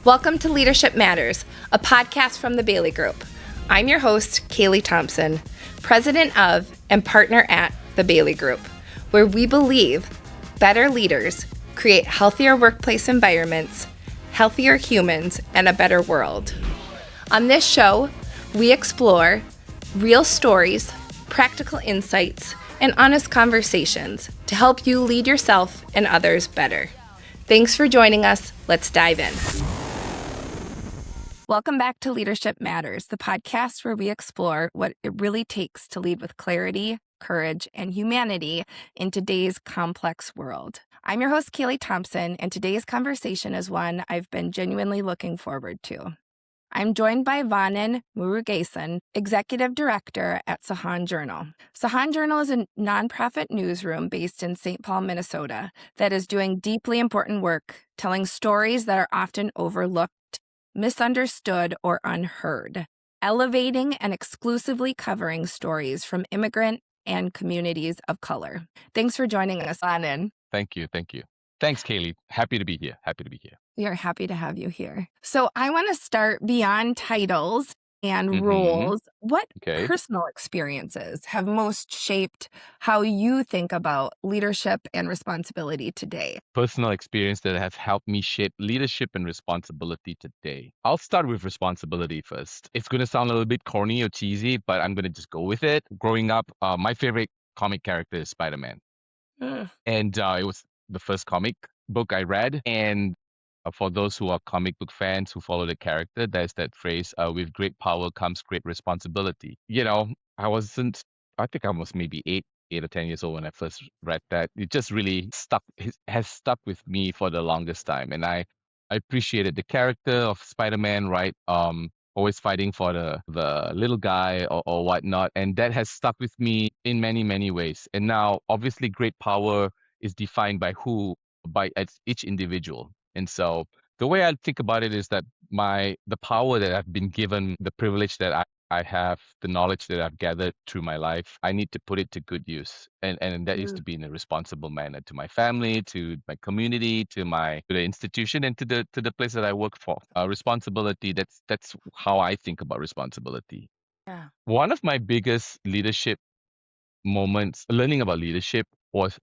Welcome to Leadership Matters, a podcast from the Bailey Group. I'm your host, Kaylee Thomsen, president of and partner at the Bailey Group, where we believe better leaders create healthier workplace environments, healthier humans, and a better world. On this show, we explore real stories, practical insights, and honest conversations to help you lead yourself and others better. Thanks for joining us. Let's dive in. Welcome back to Leadership Matters, the podcast where we explore what it really takes to lead with clarity, courage, and humanity in today's complex world. I'm your host, Kaylee Thomsen, and today's conversation is one I've been genuinely looking forward to. I'm joined by Vanan Murugesan, Executive Director at Sahan Journal. Sahan Journal is a nonprofit newsroom based in St. Paul, Minnesota, that is doing deeply important work, telling stories that are often overlooked, misunderstood, or unheard, elevating and exclusively covering stories from immigrant and communities of color. Thanks for joining us, Vanan. Thank you. Thanks, Kaylee. Happy to be here. We are happy to have you here. So I want to start beyond titles and roles. What personal experiences have most shaped how you think about leadership and responsibility today? Personal experience that has helped me shape leadership and responsibility today. I'll start with responsibility first. It's going to sound a little bit corny or cheesy, but I'm going to just go with it. Growing up, my favorite comic character is Spider-Man. And it was the first comic book I read. And for those who are comic book fans who follow the character, there's that phrase, with great power comes great responsibility. I think I was maybe 8 or 10 years old when I first read that. It just really has stuck with me for the longest time. And I appreciated the character of Spider-Man, right? Always fighting for the little guy or whatnot. And that has stuck with me in many, many ways. And now, obviously, great power is defined by each individual. And so the way I think about it is that the power that I've been given, the privilege that I have, the knowledge that I've gathered through my life, I need to put it to good use. And that is to be in a responsible manner to my family, to my community, to the institution, and to the place that I work for. Responsibility, that's how I think about responsibility. Yeah. One of my biggest leadership moments, learning about leadership, was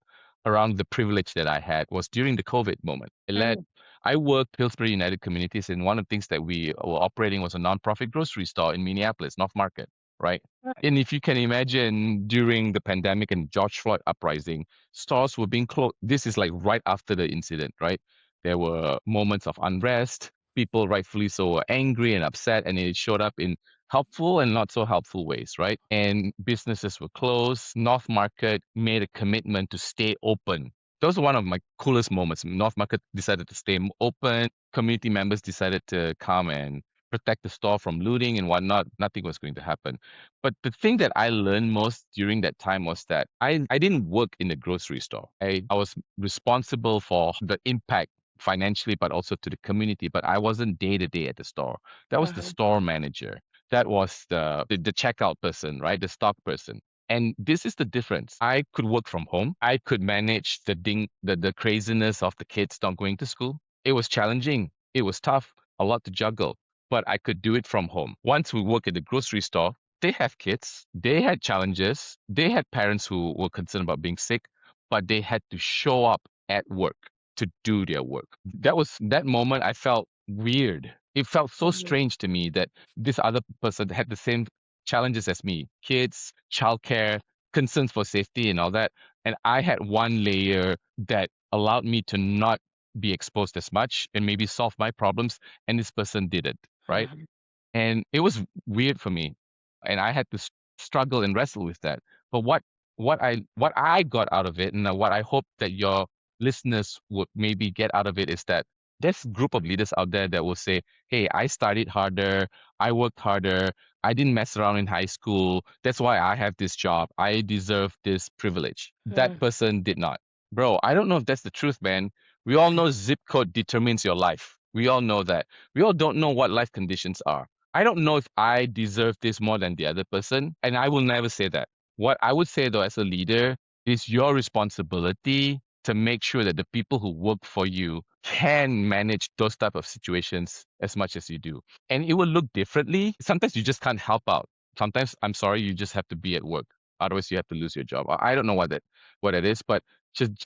around the privilege that I had was during the COVID moment. I worked Pillsbury United Communities, and one of the things that we were operating was a nonprofit grocery store in Minneapolis, North Market, right? And if you can imagine, during the pandemic and George Floyd uprising, stores were being closed. This is like right after the incident, right? There were moments of unrest. People rightfully so were angry and upset, and it showed up in helpful and not so helpful ways, right? And businesses were closed. North Market made a commitment to stay open. That was one of my coolest moments. North Market decided to stay open. Community members decided to come and protect the store from looting and whatnot. Nothing was going to happen. But the thing that I learned most during that time was that I didn't work in the grocery store. I was responsible for the impact financially, but also to the community. But I wasn't day to day at the store. That was the store manager. That was the checkout person, right? The stock person. And this is the difference. I could work from home. I could manage the craziness of the kids not going to school. It was challenging. It was tough, a lot to juggle, but I could do it from home. Once we work at the grocery store, they have kids. They had challenges. They had parents who were concerned about being sick, but they had to show up at work to do their work. That moment I felt weird. It felt so strange to me that this other person had the same challenges as me, kids, childcare, concerns for safety and all that. And I had one layer that allowed me to not be exposed as much and maybe solve my problems. And this person didn't, right? And it was weird for me. And I had to struggle and wrestle with that. But what I got out of it, and what I hope that your listeners would maybe get out of it, is that there's a group of leaders out there that will say, hey, I studied harder, I worked harder, I didn't mess around in high school. That's why I have this job. I deserve this privilege. That person did not. Bro, I don't know if that's the truth, man. We all know zip code determines your life. We all know that. We all don't know what life conditions are. I don't know if I deserve this more than the other person, and I will never say that. What I would say, though, as a leader, is your responsibility to make sure that the people who work for you can manage those type of situations as much as you do. And it will look differently. Sometimes you just can't help out. Sometimes, I'm sorry, you just have to be at work. Otherwise, you have to lose your job. I don't know what it is, but just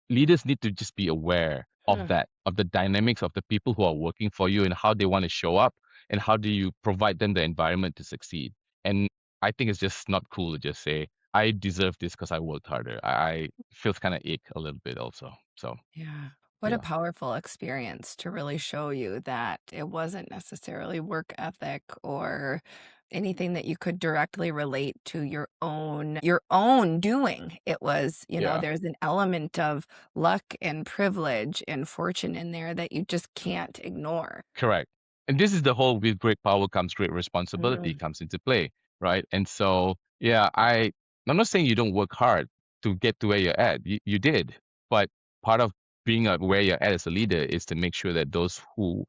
leaders need to just be aware of Hmm. that, of the dynamics of the people who are working for you and how they want to show up and how do you provide them the environment to succeed. And I think it's just not cool to just say, I deserve this because I worked harder. I feels kind of ick a little bit also. So Yeah. What a yeah. powerful experience to really show you that it wasn't necessarily work ethic or anything that you could directly relate to your own doing. It was, Yeah. there's an element of luck and privilege and fortune in there that you just can't ignore. Correct. And this is the whole with great power comes great responsibility Mhm. comes into play, right? And so, yeah, I'm not saying you don't work hard to get to where you're at. You did, but part of being at where you're at as a leader is to make sure that those who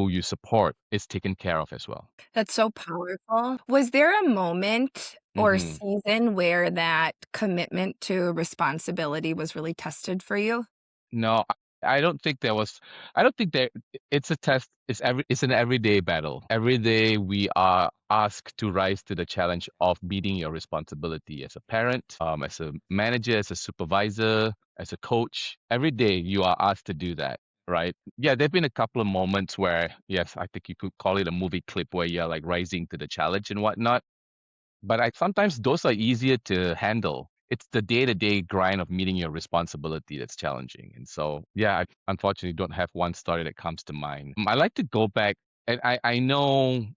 you support is taken care of as well. That's so powerful. Was there a moment or Hmm. season where that commitment to responsibility was really tested for you? No, I don't think there was. I don't think there. It's a test. It's an everyday battle. Every day we are asked to rise to the challenge of meeting your responsibility as a parent, as a manager, as a supervisor, as a coach. Every day you are asked to do that, right? Yeah, there've been a couple of moments where, yes, I think you could call it a movie clip where you're like rising to the challenge and whatnot. But I sometimes those are easier to handle. It's the day-to-day grind of meeting your responsibility that's challenging. And so, yeah, I unfortunately don't have one story that comes to mind. I like to go back, and I know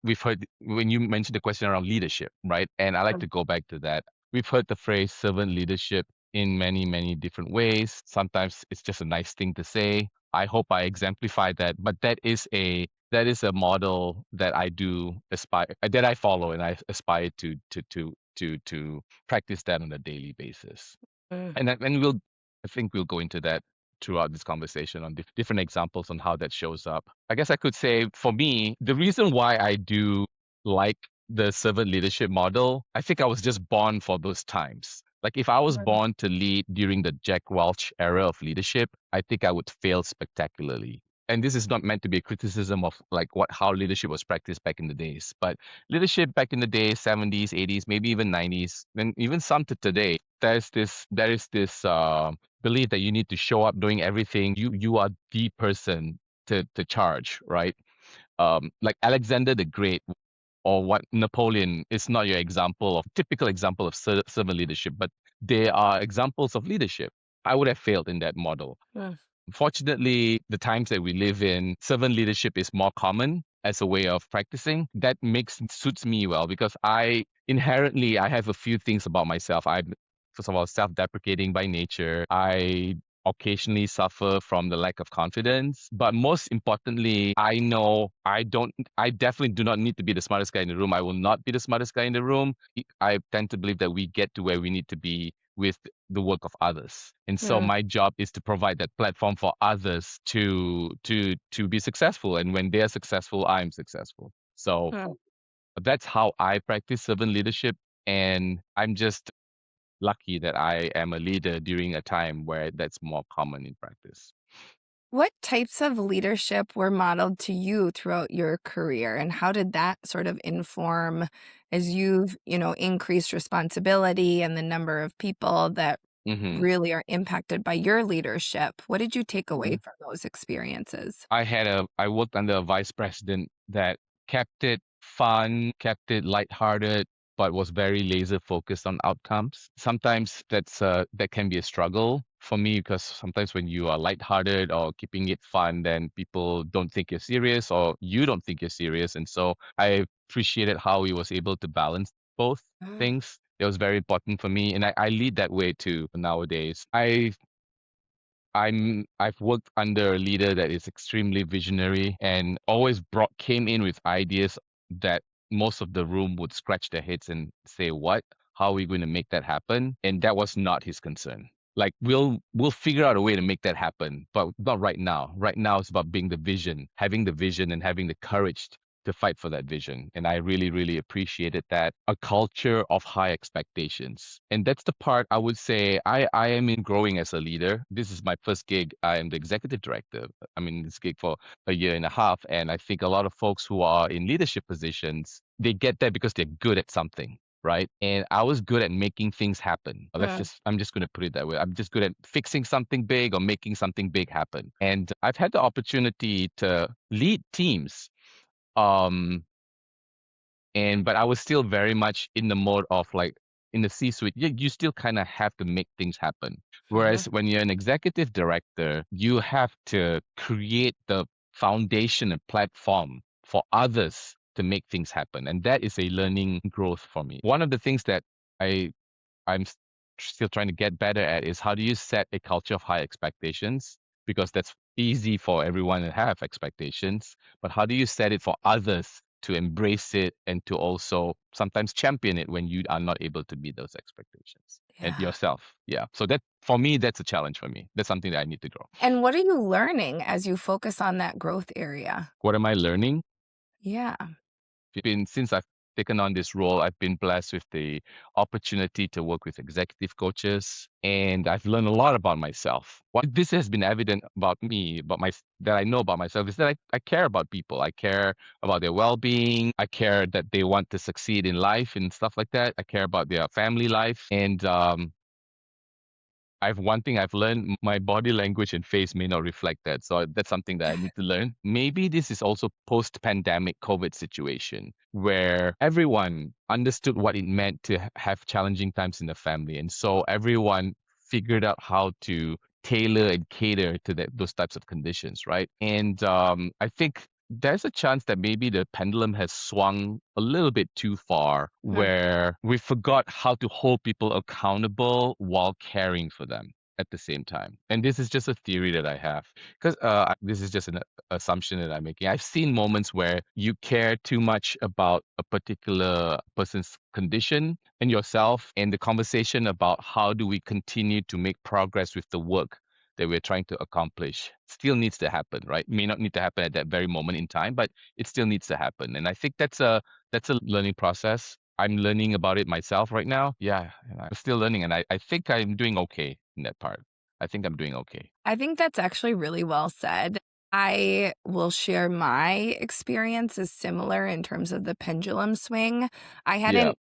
we've heard when you mentioned the question around leadership, right? And I like to go back to that. We've heard the phrase servant leadership in many, many different ways. Sometimes it's just a nice thing to say. I hope I exemplify that, but that is a model that I do aspire that I follow and I aspire to practice that on a daily basis. Mm. And I think we'll go into that throughout this conversation on different examples on how that shows up. I guess I could say for me, the reason why I do like the servant leadership model, I think I was just born for those times. Like if I was Mm. born to lead during the Jack Welch era of leadership, I think I would fail spectacularly. And this is not meant to be a criticism of like how leadership was practiced back in the days, but leadership back in the day, 70s, 80s, maybe even 90s, and even some to today, there is this belief that you need to show up doing everything. You are the person to charge, right? Like Alexander the Great or what Napoleon is not your example of typical example of servant leadership, but they are examples of leadership. I would have failed in that model. Mm. Fortunately, the times that we live in, servant leadership is more common as a way of practicing. That makes suits me well because I have a few things about myself. I'm first of all self-deprecating by nature. I occasionally suffer from the lack of confidence, but most importantly, I know I definitely do not need to be the smartest guy in the room. I will not be the smartest guy in the room. I tend to believe that we get to where we need to be with the work of others. And so Mm. my job is to provide that platform for others to be successful. And when they're successful, I'm successful. So Mm. that's how I practice servant leadership. And I'm just lucky that I am a leader during a time where that's more common in practice. What types of leadership were modeled to you throughout your career, and how did that sort of inform as you've increased responsibility and the number of people that Hmm. really are impacted by your leadership? What did you take away from those experiences? I worked under a vice president that kept it fun, kept it lighthearted, but was very laser focused on outcomes. Sometimes that can be a struggle for me because sometimes when you are lighthearted or keeping it fun, then people don't think you're serious or you don't think you're serious. And so I appreciated how he was able to balance both Ah. things. It was very important for me, and I lead that way too nowadays. I've worked under a leader that is extremely visionary and always came in with ideas that most of the room would scratch their heads and say, "What? How are we going to make that happen?" And that was not his concern. Like we'll figure out a way to make that happen, but not right now. Right now it's about being the vision, having the vision and having the courage to fight for that vision. And I really, really appreciated that. A culture of high expectations. And that's the part I would say I am in growing as a leader. This is my first gig. I am the executive director. I'm in this gig for a year and a half. And I think a lot of folks who are in leadership positions, they get there because they're good at something. Right. And I was good at making things happen. I'm just going to put it that way. I'm just good at fixing something big or making something big happen. And I've had the opportunity to lead teams. Um, but I was still very much in the mode of like in the C-suite, you still kind of have to make things happen. Mhm. Whereas when you're an executive director, you have to create the foundation and platform for others to make things happen. And that is a learning growth for me. One of the things that I still trying to get better at is how do you set a culture of high expectations? Because that's easy for everyone to have expectations, but how do you set it for others to embrace it and to also sometimes champion it when you are not able to meet those expectations and Yeah. yourself? Yeah. So that for me, that's a challenge for me. That's something that I need to grow. And what are you learning as you focus on that growth area? What am I learning? Yeah. Since I've taken on this role, I've been blessed with the opportunity to work with executive coaches, and I've learned a lot about myself. What this has been evident about me, that I know about myself, is that I care about people. I care about their well-being. I care that they want to succeed in life and stuff like that. I care about their family life, and I've one thing I've learned, my body language and face may not reflect that. So that's something that I need to learn. Maybe this is also post-pandemic COVID situation where everyone understood what it meant to have challenging times in the family. And so everyone figured out how to tailor and cater to those types of conditions, right? And I think there's a chance that maybe the pendulum has swung a little bit too far, Mhm. where we forgot how to hold people accountable while caring for them at the same time. And this is just a theory that I have, because this is just an assumption that I'm making. I've seen moments where you care too much about a particular person's condition and yourself, and the conversation about how do we continue to make progress with the work that we're trying to accomplish still needs to happen, right? May not need to happen at that very moment in time, but it still needs to happen. And I think that's a learning process. I'm learning about it myself right now. Yeah, and I'm still learning, and I think I'm doing okay in that part. I think I'm doing okay. I think that's actually really well said. I will share my experience is similar in terms of the pendulum swing. I Yeah. hadn't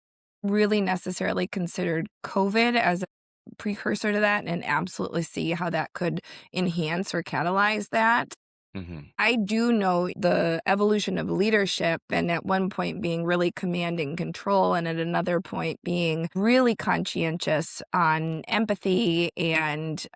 really necessarily considered COVID as a precursor to that and absolutely see how that could enhance or catalyze that. Hmm. I do know the evolution of leadership, and at one point being really command and control, and at another point being really conscientious on empathy and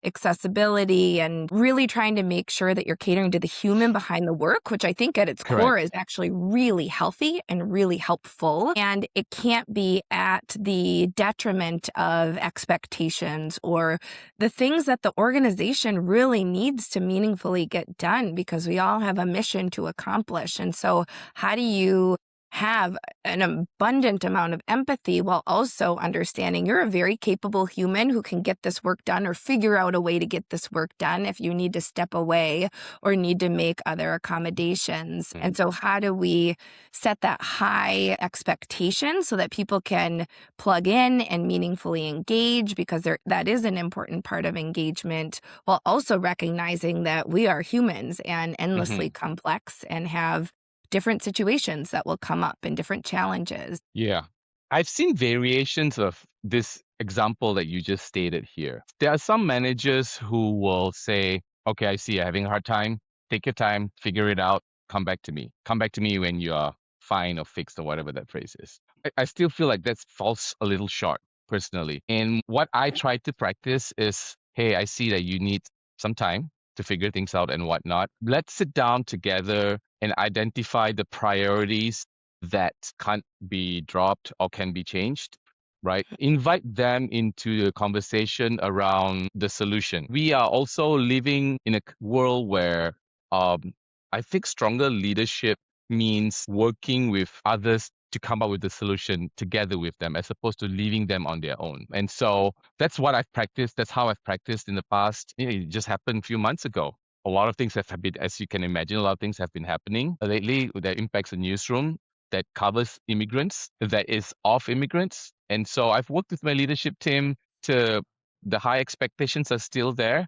accessibility, and really trying to make sure that you're catering to the human behind the work, which I think at its core Correct. is actually really healthy and really helpful. And it can't be at the detriment of expectations or the things that the organization really needs to meaningfully get done, because we all have a mission to accomplish. And so, how do you have an abundant amount of empathy while also understanding you're a very capable human who can get this work done or figure out a way to get this work done if you need to step away or need to make other accommodations. Mm. And so, how do we set that high expectation so that people can plug in and meaningfully engage? Because that is an important part of engagement, while also recognizing that we are humans and endlessly Hmm. complex and have different situations that will come up and different challenges. Yeah. I've seen variations of this example that you just stated here. There are some managers who will say, okay, I see you're having a hard time. Take your time, figure it out, come back to me. Come back to me when you are fine or fixed or whatever that phrase is. I still feel like that falls a little short personally. And what I try to practice is, hey, I see that you need some time to figure things out and whatnot. Let's sit down together and identify the priorities that can't be dropped or can be changed, right? Invite them into the conversation around the solution. We are also living in a world where I think stronger leadership means working with others to come up with the solution together with them as opposed to leaving them on their own. And so that's what I've practiced. That's how I've practiced in the past. It just happened a few months ago. a lot of things have been, as you can imagine, a lot of things have been happening lately that impacts the newsroom, that covers immigrants, that is of immigrants. And so I've worked with my leadership team to the high expectations are still there.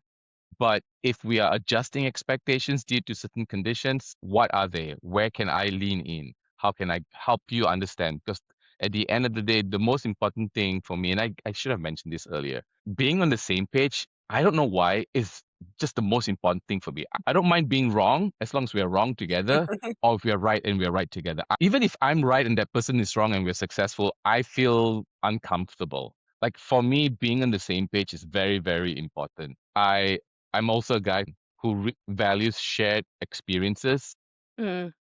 But if we are adjusting expectations due to certain conditions, what are they? Where can I lean in? How can I help you understand? Because at the end of the day, the most important thing for me, and I should have mentioned this earlier, being on the same page, I don't know why, is just the most important thing for me. I don't mind being wrong as long as we are wrong together, or if we are right and we are right together. Even if I'm right and that person is wrong and we're successful, I feel uncomfortable. Like for me, being on the same page is very, very important. I'm also a guy who values shared experiences Mm.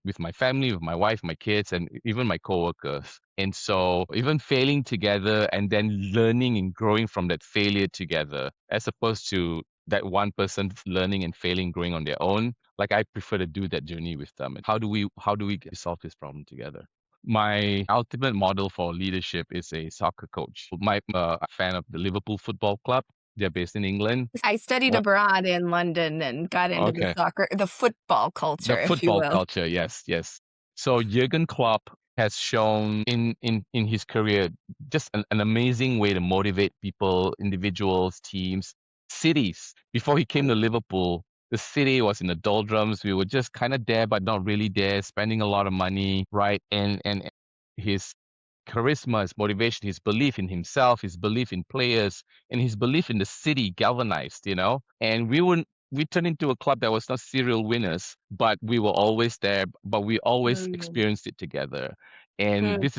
with my family, with my wife, my kids, and even my coworkers. And so even failing together and then learning and growing from that failure together, as opposed to that one person learning and failing, growing on their own, like I prefer to do that journey with them. And how do we solve this problem together? My ultimate model for leadership is a soccer coach. I'm a fan of the Liverpool Football Club. They're based in England. I studied What? abroad in London and got into Okay. the football The culture, if you football will. culture, yes, yes. So Jürgen Klopp has shown in his career just an amazing way to motivate people, individuals, teams, cities. Before he came to Liverpool, the city was in the doldrums. We were just kind of there, but not really there, spending a lot of money, right? And his charisma, his motivation, his belief in himself, his belief in players, and his belief in the city galvanized, And we turned into a club that was not serial winners, but we were always there, but we always Mm. experienced it together. And Mm. this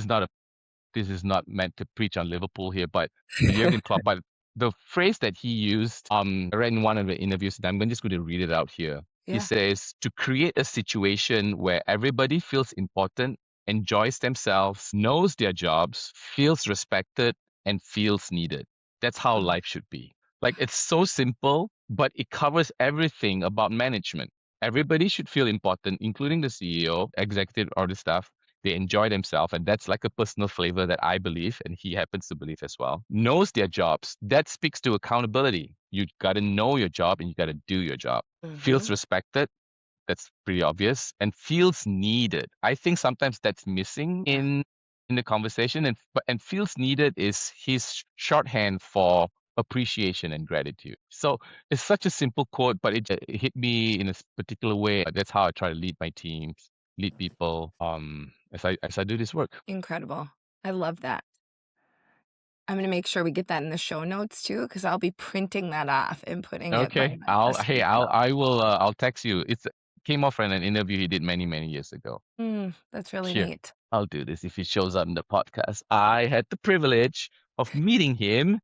is not meant to preach on Liverpool here, but Jurgen Klopp, but the phrase that he used, I read in one of the interviews, and I'm just going to read it out here. He Yeah. says, to create a situation where everybody feels important, enjoys themselves, knows their jobs, feels respected, and feels needed. That's how Mm. life should be. Like it's so simple, but it covers everything about management. Everybody should feel important, including the CEO, executive, or the staff. They enjoy themselves, and that's like a personal flavor that I believe, and he happens to believe as well. Knows their jobs. That speaks to accountability. You got to know your job and you got to do your job. Mhm. Feels respected. That's pretty obvious, and feels needed. I think sometimes that's missing Yeah. in the conversation, and feels needed is his shorthand for appreciation and gratitude. So it's such a simple quote, but it hit me in a particular way. That's how I try to lead my teams, lead people, as I do this work. Incredible. I love that. I'm gonna make sure we get that in the show notes too, because I'll be printing that off and putting it by Okay, my I'll desk hey, as well. I will I'll text you. It's came off from an interview he did many many years ago. That's really Sure. neat. I'll do this if he shows up in the podcast. I had the privilege of meeting him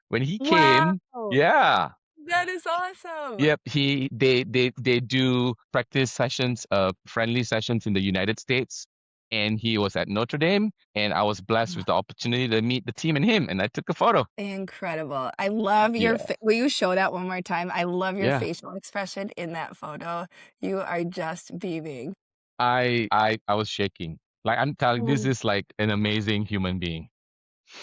when he Wow! came. Yeah. That is awesome. Yep. They do practice sessions, friendly sessions in the United States. And he was at Notre Dame, and I was blessed with the opportunity to meet the team and him, and I took a photo. Incredible. I love your Yeah. will you show that one more time? I love your Yeah. facial expression in that photo. You are just beaming. I was shaking. Like I'm telling, this Mm. is like an amazing human being.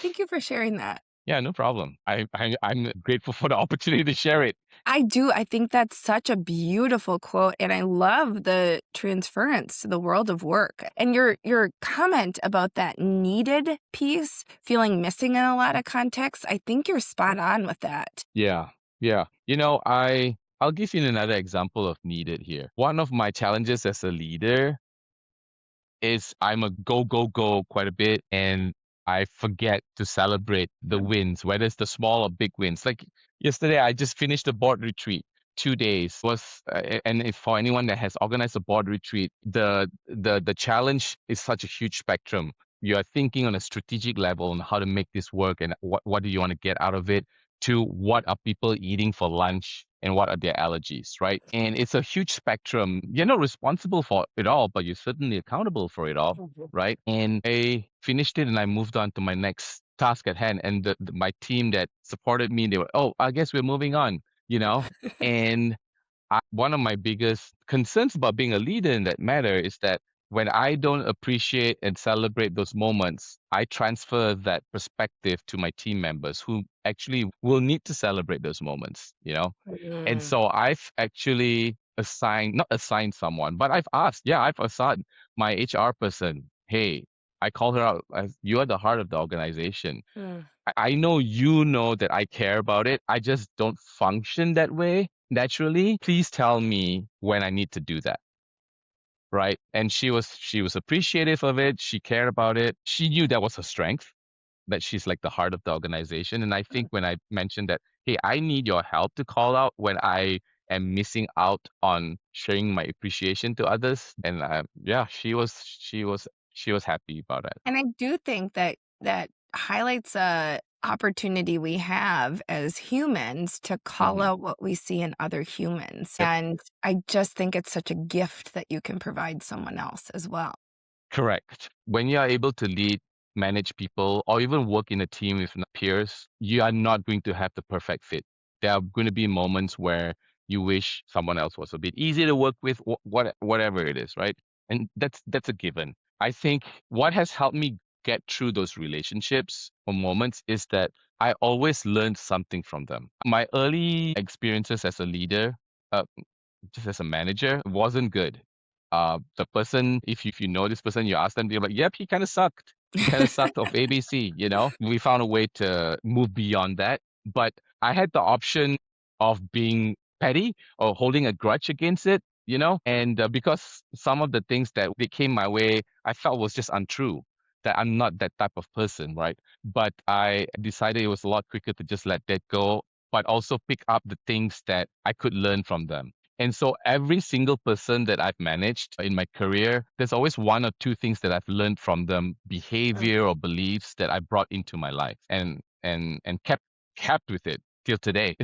Thank you for sharing that. Yeah, no problem. I'm grateful for the opportunity to share it. I do. I think that's such a beautiful quote, and I love the transference to the world of work. And your comment about that needed piece feeling missing in a lot of contexts, I think you're spot on with that. Yeah, yeah. I'll give you another example of needed here. One of my challenges as a leader is I'm a go, go, go quite a bit, and I forget to celebrate the wins, whether it's the small or big wins. Like yesterday, I just finished a board retreat. 2 days was, and if for anyone that has organized a board retreat, the challenge is such a huge spectrum. You are thinking on a strategic level on how to make this work and what do you want to get out of it, to what are people eating for lunch and what are their allergies, right? And it's a huge spectrum. You're not responsible for it all, but you're certainly accountable for it all, Mhm. right? And I finished it and I moved on to my next task at hand. And my team that supported me, they were, oh, I guess we're moving on, you know? And one of my biggest concerns about being a leader in that matter is that When I don't appreciate and celebrate those moments, I transfer that perspective to my team members who actually will need to celebrate those moments, you know? And Mm, so I've actually not assigned someone, but I've asked, yeah, I've assigned my HR person, hey, I call her out as you are the heart of the organization. mm. I know you know that I care about it. I just don't function that way naturally. Please tell me when I need to do that. Right. And she was appreciative of it. She cared about it. She knew that was her strength, that she's like the heart of the organization. And I think when I mentioned that, hey, I need your help to call out when I am missing out on sharing my appreciation to others. And yeah, she was happy about it. And I do think that that highlights a opportunity we have as humans to call Mhm. out what we see in other humans. Yep. And I just think it's such a gift that you can provide someone else as well. Correct. When you are able to lead, manage people, or even work in a team with peers, you are not going to have the perfect fit. There are going to be moments where you wish someone else was a bit easier to work with, whatever it is, right? And that's a given. I think what has helped me get through those relationships or moments is that I always learned something from them. My early experiences as a leader, uh, just as a manager, wasn't good. The person, if you know this person, you ask them, they're like, yep, he kind of sucked. He kind of sucked of ABC, you know? We found a way to move beyond that. But I had the option of being petty or holding a grudge against it, you know? And because some of the things that they came my way, I felt was just untrue, that I'm not that type of person, right? But I decided it was a lot quicker to just let that go, but also pick up the things that I could learn from them. And so every single person that I've managed in my career, there's always one or two things that I've learned from them, behavior or beliefs that I brought into my life and kept with it till today.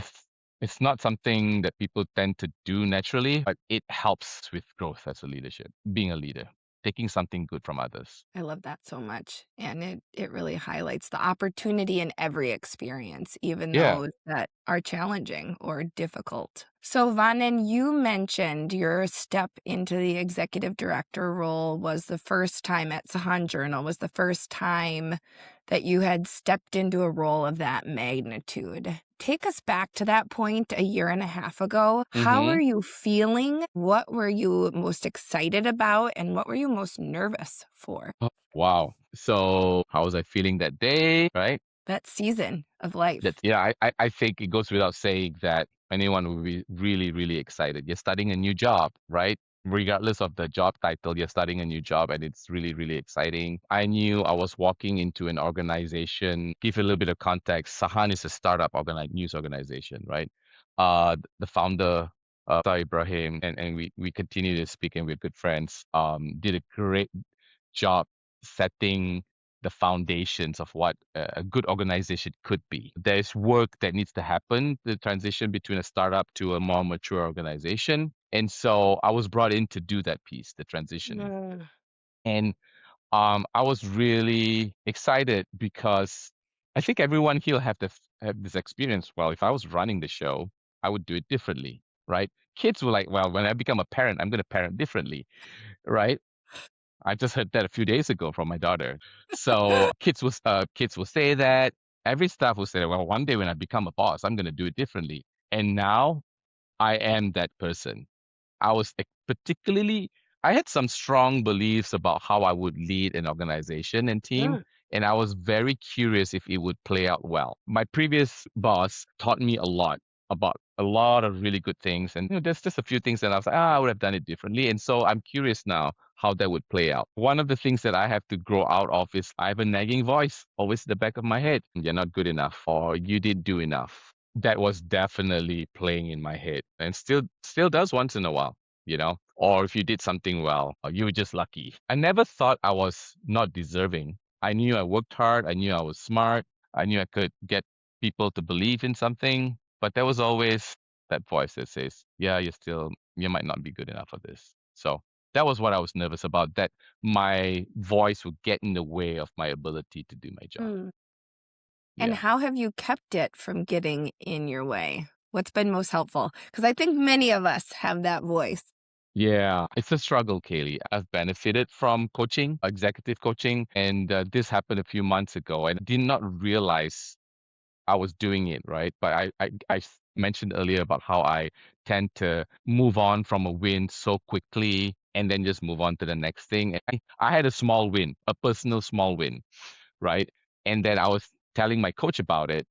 It's not something that people tend to do naturally, but it helps with growth as a leadership, being a leader, taking something good from others. I love that so much. And it really highlights the opportunity in every experience, even Yeah. those that are challenging or difficult. So, Vanan, you mentioned your step into the executive director role was the first time at Sahan Journal, was the first time that you had stepped into a role of that magnitude. Take us back to that point a year and a half ago. How Mm-hmm. are you feeling? What were you most excited about? And what were you most nervous for? Oh, wow. So how was I feeling that day? Right. That season of life. That's yeah, I think it goes without saying that anyone will be really, really excited. You're starting a new job, right? Regardless of the job title, you're starting a new job and it's really, really exciting. I knew I was walking into an organization. Give you a little bit of context. Sahan is a startup news organization, right? The founder, Ibrahim, and we continue to speak and we're good friends, did a great job setting the foundations of what a good organization could be. There's work that needs to happen, the transition between a startup to a more mature organization. And so I was brought in to do that piece, the transitioning. Mm, And I was really excited because I think everyone here have this experience. Well, if I was running the show, I would do it differently, right? Kids were like, well, when I become a parent, I'm going to parent differently, right? I just heard that a few days ago from my daughter. So kids will say that. Every staff will say, well, one day when I become a boss, I'm going to do it differently. And now I am that person. Particularly, I had some strong beliefs about how I would lead an organization and team. mm, And I was very curious if it would play out well. My previous boss taught me a lot about a lot of really good things. And there's just a few things that I was like, I would have done it differently. And so I'm curious now how that would play out. One of the things that I have to grow out of is I have a nagging voice always in the back of my head. You're not good enough, or you didn't do enough. That was definitely playing in my head and still does once in a while, or if you did something well, or you were just lucky. I never thought I was not deserving. I knew I worked hard. I knew I was smart. I knew I could get people to believe in something, but there was always that voice that says, yeah, you might not be good enough for this. So that was what I was nervous about, that my voice would get in the way of my ability to do my job. mm. And Yeah. how have you kept it from getting in your way? What's been most helpful? Because I think many of us have that voice. Yeah, it's a struggle, Kaylee. I've benefited from coaching, executive coaching, and this happened a few months ago. I did not realize I was doing it, right? But I mentioned earlier about how I tend to move on from a win so quickly and then just move on to the next thing. And I had a small win, a personal small win, right? And then I was telling my coach about it.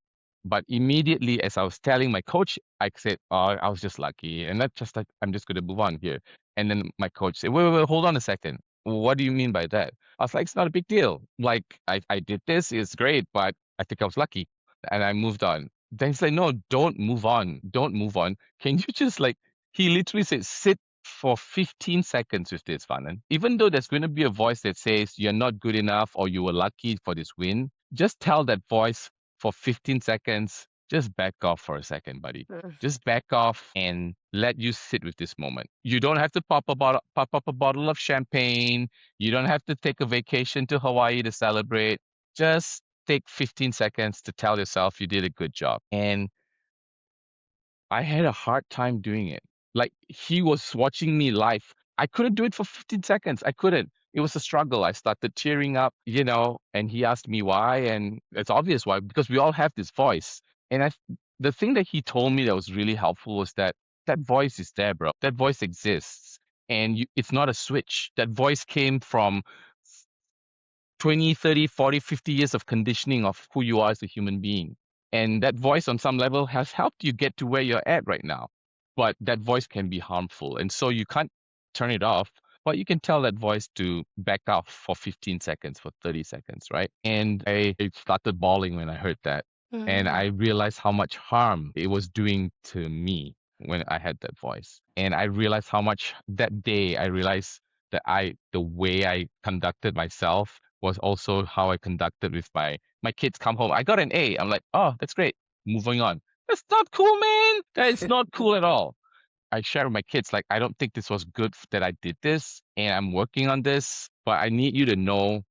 But immediately as I was telling my coach, I said, "Oh, I was just lucky." And that's just like, I'm just going to move on here. And then my coach said, wait, hold on a second. What do you mean by that? I was like, it's not a big deal. Like, I did this, it's great, but I think I was lucky. And I moved on. Then he's like, no, don't move on. Don't move on. Can you just like, he literally said, sit for 15 seconds with this, Vanan. Even though there's going to be a voice that says you're not good enough or you were lucky for this win, just tell that voice for 15 seconds, just back off for a second, buddy. Mm. Just back off and let you sit with this moment. You don't have to pop up a bottle of champagne. You don't have to take a vacation to Hawaii to celebrate. Just take 15 seconds to tell yourself you did a good job. And I had a hard time doing it. Like he was watching me live. I couldn't do it for 15 seconds. I couldn't. It was a struggle. I started tearing up, and he asked me why. And it's obvious why, because we all have this voice. And the thing that he told me that was really helpful was that that voice is there, bro. That voice exists. And it's not a switch. That voice came from 20, 30, 40, 50 years of conditioning of who you are as a human being. And that voice on some level has helped you get to where you're at right now. But that voice can be harmful. And so you can't turn it off, but you can tell that voice to back off for 15 seconds, for 30 seconds, right? And I started bawling when I heard that. And Mm. I realized how much harm it was doing to me when I had that voice. And I realized how much that day I realized that the way I conducted myself was also how I conducted with my kids come home. I got an A. I'm like, oh, that's great. Moving on. That's not cool, man. That is not cool at all. I share with my kids, like, I don't think this was good that I did this and I'm working on this, but I need you to know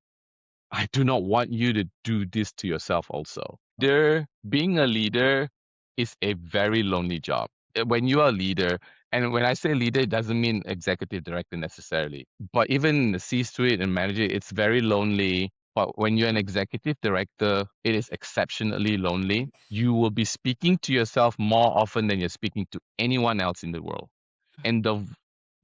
I do not want you to do this to yourself also. Being a leader is a very lonely job. When you are a leader, and when I say leader, it doesn't mean executive director necessarily, but even in the C-suite and manager, it's very lonely. But when you're an executive director, it is exceptionally lonely. You will be speaking to yourself more often than you're speaking to anyone else in the world. And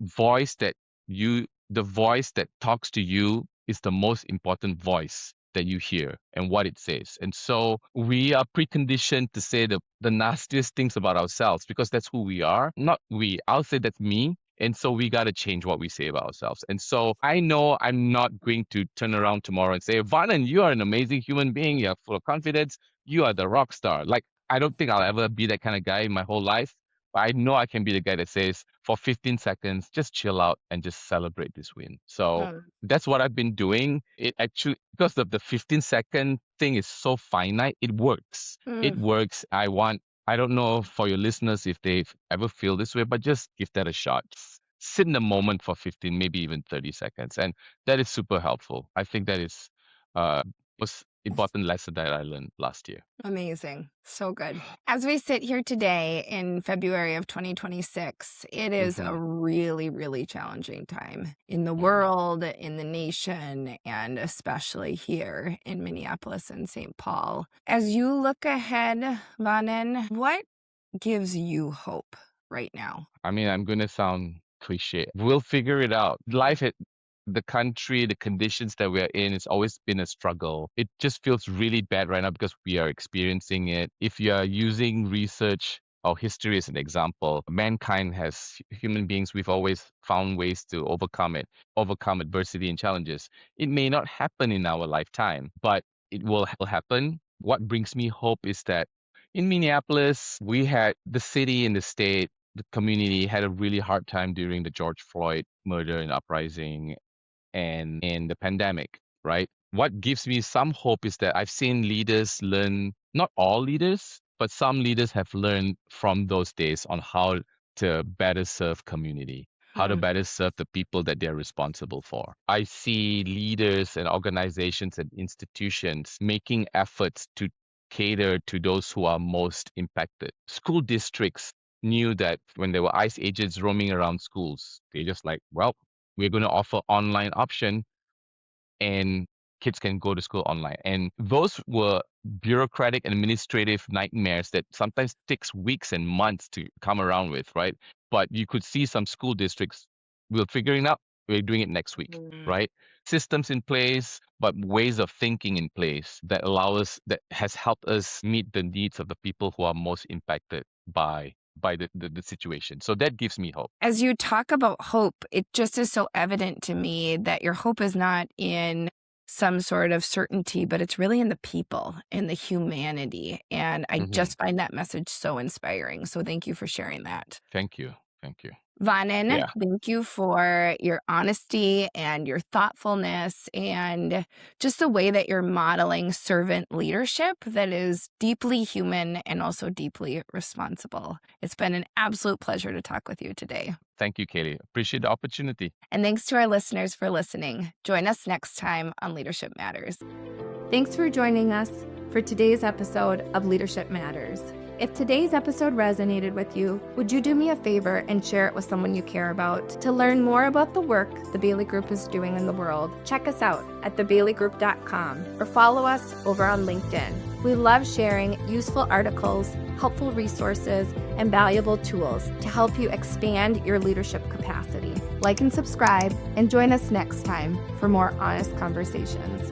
voice that the voice that talks to you is the most important voice that you hear and what it says. And so we are preconditioned to say the nastiest things about ourselves because that's who we are. Not we. I'll say that's me. And so we got to change what we say about ourselves. And so I know I'm not going to turn around tomorrow and say, Vanan, you are an amazing human being. You're full of confidence. You are the rock star. Like, I don't think I'll ever be that kind of guy in my whole life. But I know I can be the guy that says, for 15 seconds, just chill out and just celebrate this win. So Mm. that's what I've been doing. It actually, because of the 15-second thing is so finite, it works. It Mm. works. I don't know for your listeners if they ever feel this way, but just give that a shot. Sit in the moment for 15, maybe even 30 seconds. And that is super helpful. I think that is was important lesson that I learned last year. Amazing. So good. As we sit here today in February of 2026, it is a Hmm. really, really challenging time in the Hmm. world, in the nation, and especially here in Minneapolis and St. Paul. As you look ahead, Vanan, what gives you hope right now? I mean, I'm going to sound cliche. We'll figure it out. The country, the conditions that we're in, it's always been a struggle. It just feels really bad right now because we are experiencing it. If you're using research or history as an example, mankind has, human beings, we've always found ways to overcome adversity and challenges. It may not happen in our lifetime, but it will happen. What brings me hope is that in Minneapolis, we had the city and the community had a really hard time during the George Floyd murder and uprising and in the pandemic, right? What gives me some hope is that I've seen leaders learn, not all leaders, but some leaders have learned from those days on how to better serve community, how to Hmm. better serve the people that they're responsible for. I see leaders and organizations and institutions making efforts to cater to those who are most impacted. School districts knew that when there were ICE agents roaming around schools, they just like, well, we're going to offer online option and kids can go to school online. And those were bureaucratic and administrative nightmares that sometimes takes weeks and months to come around with, right? But you could see some school districts, we're figuring out, we're doing it next week, right? Systems in place, but ways of thinking in place that allow us, that has helped us meet the needs of the people who are most impacted by the situation. So that gives me hope. As you talk about hope, it just is so evident to me that your hope is not in some sort of certainty, but it's really in the people, in the humanity. And I just find that message so inspiring. So thank you for sharing that. Thank you. Thank you. Vanan, Yeah. thank you for your honesty and your thoughtfulness and just the way that you're modeling servant leadership that is deeply human and also deeply responsible. It's been an absolute pleasure to talk with you today. Thank you, Kaylee. Appreciate the opportunity. And thanks to our listeners for listening. Join us next time on Leadership Matters. Thanks for joining us for today's episode of Leadership Matters. If today's episode resonated with you, would you do me a favor and share it with someone you care about? To learn more about the work the Bailey Group is doing in the world, check us out at thebaileygroup.com or follow us over on LinkedIn. We love sharing useful articles, helpful resources, and valuable tools to help you expand your leadership capacity. Like and subscribe, and join us next time for more honest conversations.